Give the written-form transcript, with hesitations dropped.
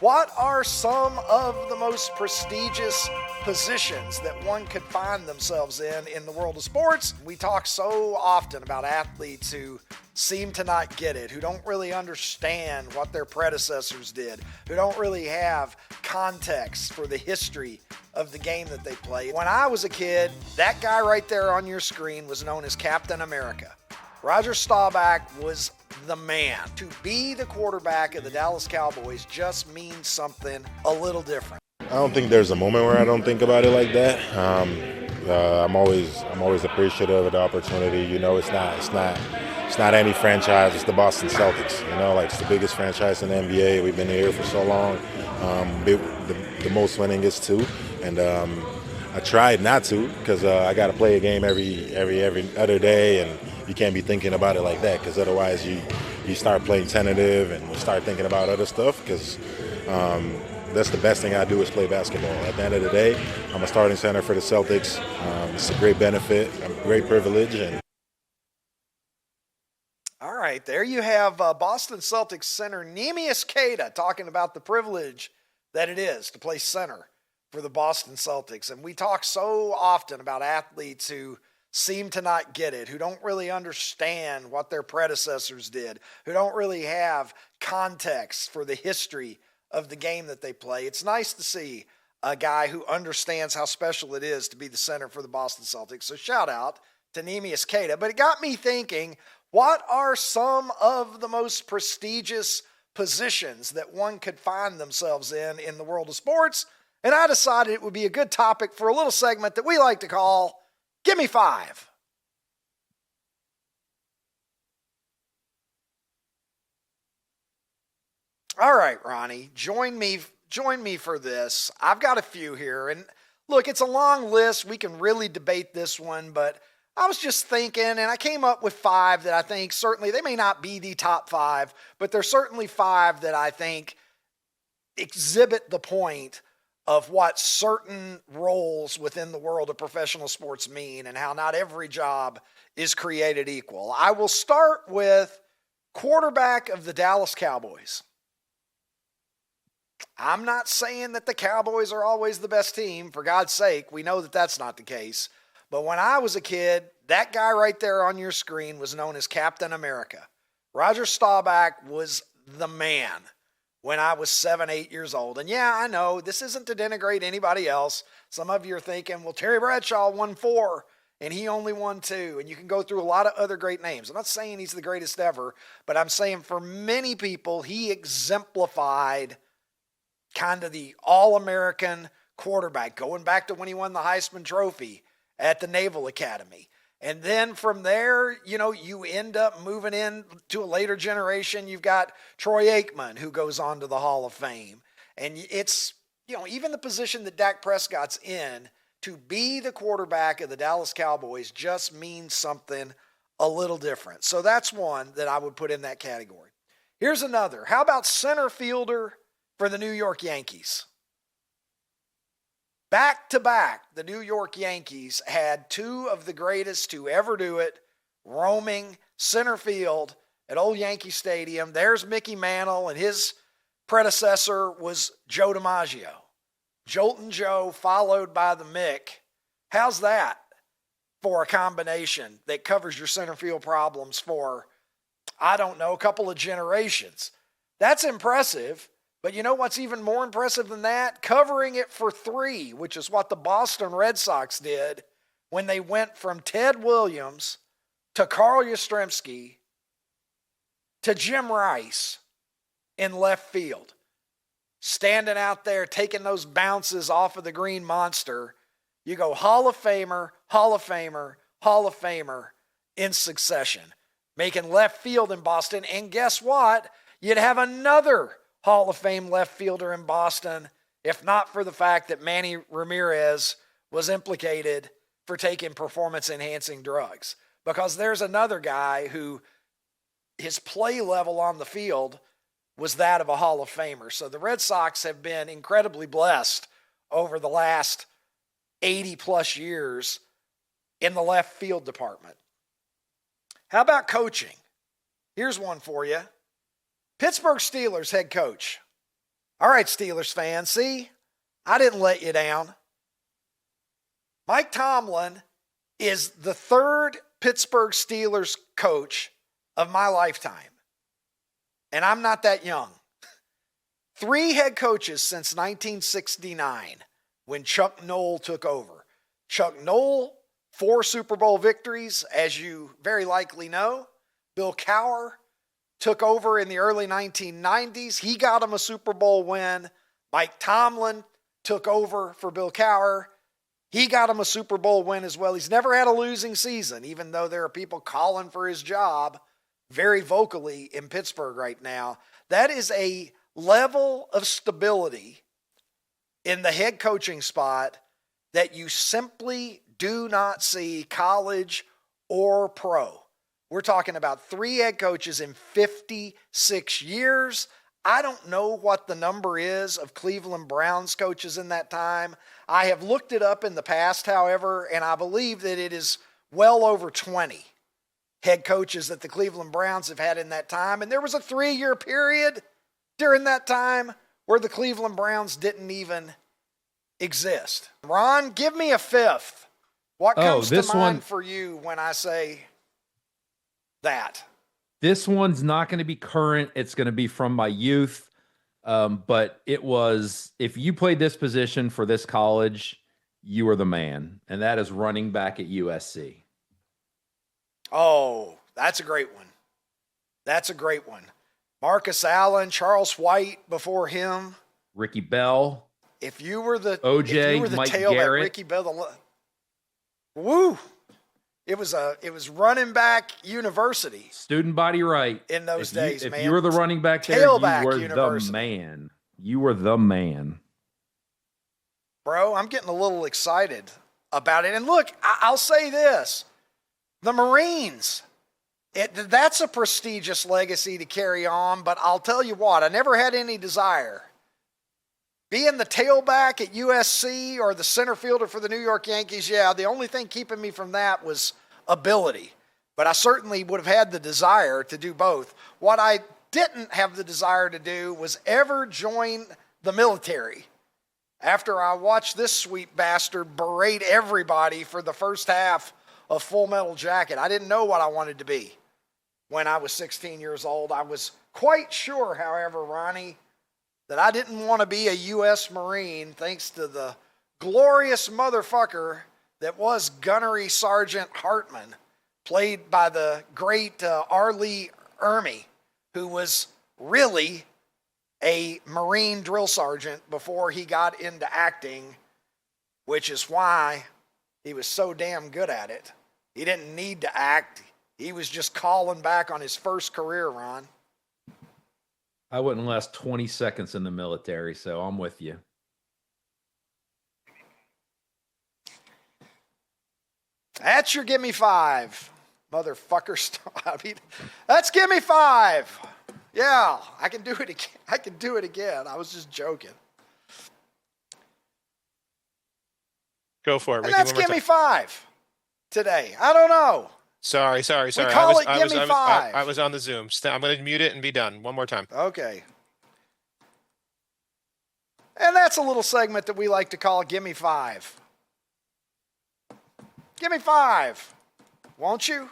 What are some of the most prestigious positions that one could find themselves in the world of sports? We talk so often about athletes who seem to not get it, who don't really understand what their predecessors did, who don't really have context for the history of the game that they played. When I was a kid, that guy right there on your screen was known as Captain America. Roger Staubach was the man. To be the quarterback of the Dallas Cowboys just means something a little different. I don't think there's a moment where I don't think about it like that. I'm always appreciative of the opportunity. You know, it's not any franchise. It's the Boston Celtics. You know, like it's the biggest franchise in the NBA. We've been here for so long. The most winningest too, and I tried not to because I got to play a game every other day, and you can't be thinking about it like that because otherwise you start playing tentative and you start thinking about other stuff because that's the best thing I do is play basketball. At the end of the day, I'm a starting center for the Celtics. It's a great benefit, a great privilege. All right, there you have Boston Celtics center Neemias Queta talking about the privilege that it is to play center for the Boston Celtics. And we talk so often about athletes who seem to not get it, who don't really understand what their predecessors did, who don't really have context for the history of the game that they play. It's nice to see a guy who understands how special it is to be the center for the Boston Celtics. So shout out to Neemias Queta. But it got me thinking, what are some of the most prestigious positions that one could find themselves in the world of sports? And I decided it would be a good topic for a little segment that we like to call Give Me Five. All right, Ronnie, join me for this. I've got a few here, and look, it's a long list. We can really debate this one, but I was just thinking, and I came up with five that I think certainly, they may not be the top five, but there's certainly five that I think exhibit the point of what certain roles within the world of professional sports mean and how not every job is created equal. I will start with quarterback of the Dallas Cowboys. I'm not saying that the Cowboys are always the best team. For God's sake, we know that that's not the case. But when I was a kid, that guy right there on your screen was known as Captain America. Roger Staubach was the man when I was 7, 8 years old. And yeah, I know this isn't to denigrate anybody else. Some of you are thinking, well, Terry Bradshaw won 4 and he only won 2. And you can go through a lot of other great names. I'm not saying he's the greatest ever, but I'm saying for many people, he exemplified kind of the all-American quarterback, going back to when he won the Heisman Trophy at the Naval Academy. And then from there, you know, you end up moving in to a later generation. You've got Troy Aikman, who goes on to the Hall of Fame. And it's, you know, even the position that Dak Prescott's in, to be the quarterback of the Dallas Cowboys just means something a little different. So that's one that I would put in that category. Here's another. How about center fielder for the New York Yankees? Back to back, the New York Yankees had 2 of the greatest to ever do it, roaming center field at Old Yankee Stadium. There's Mickey Mantle, and his predecessor was Joe DiMaggio. Joltin' Joe followed by the Mick. How's that for a combination that covers your center field problems for, I don't know, a couple of generations? That's impressive. But you know what's even more impressive than that? Covering it for 3, which is what the Boston Red Sox did when they went from Ted Williams to Carl Yastrzemski to Jim Rice in left field. Standing out there, taking those bounces off of the green monster. You go Hall of Famer, Hall of Famer, Hall of Famer in succession. Making left field in Boston. And guess what? You'd have another Hall of Fame left fielder in Boston, if not for the fact that Manny Ramirez was implicated for taking performance-enhancing drugs. Because there's another guy who his play level on the field was that of a Hall of Famer. So the Red Sox have been incredibly blessed over the last 80-plus years in the left field department. How about coaching? Here's one for you. Pittsburgh Steelers head coach. All right, Steelers fans, see, I didn't let you down. Mike Tomlin is the third Pittsburgh Steelers coach of my lifetime. And I'm not that young. 3 head coaches since 1969 when Chuck Noll took over. Chuck Noll, 4 Super Bowl victories, as you very likely know. Bill Cowher took over in the early 1990s. He got him a Super Bowl win. Mike Tomlin took over for Bill Cowher. He got him a Super Bowl win as well. He's never had a losing season, even though there are people calling for his job very vocally in Pittsburgh right now. That is a level of stability in the head coaching spot that you simply do not see college or pro. We're talking about 3 head coaches in 56 years. I don't know what the number is of Cleveland Browns coaches in that time. I have looked it up in the past, however, and I believe that it is well over 20 head coaches that the Cleveland Browns have had in that time. And there was a 3-year period during that time where the Cleveland Browns didn't even exist. Ron, give me a fifth. What comes to mind for you when I say that? This one's not going to be current. It's going to be from my youth. But it was, if you played this position for this college, you were the man. And that is running back at USC. Oh, that's a great one. That's a great one. Marcus Allen, Charles White before him. Ricky Bell. If you were the OJ, Mike tailback, Garrett. Ricky Bell, woo. It was running back university. Student body right. In those days, man. If you were the running back there, Tailback you were university. the man. You were the man. Bro, I'm getting a little excited about it. And look, I'll say this. The Marines, that's a prestigious legacy to carry on, but I'll tell you what, I never had any desire. Being the tailback at USC or the center fielder for the New York Yankees, yeah, the only thing keeping me from that was ability. But I certainly would have had the desire to do both. What I didn't have the desire to do was ever join the military after I watched this sweet bastard berate everybody for the first half of Full Metal Jacket. I didn't know what I wanted to be when I was 16 years old. I was quite sure, however, Ronnie, that I didn't want to be a U.S. Marine thanks to the glorious motherfucker that was Gunnery Sergeant Hartman, played by the great R. Lee Ermey, who was really a Marine drill sergeant before he got into acting, which is why he was so damn good at it. He didn't need to act. He was just calling back on his first career, Ron. I wouldn't last 20 seconds in the military, so I'm with you. That's your give me 5, motherfuckers. I mean, that's give me 5. Yeah, I can do it again. I can do it again. I was just joking. Go for it, Ricky. And that's give me 5 today. I don't know. Sorry. We call it give me 5. I was on the Zoom. I'm going to mute it and be done. One more time. Okay. And that's a little segment that we like to call Give Me 5. Give me 5, won't you?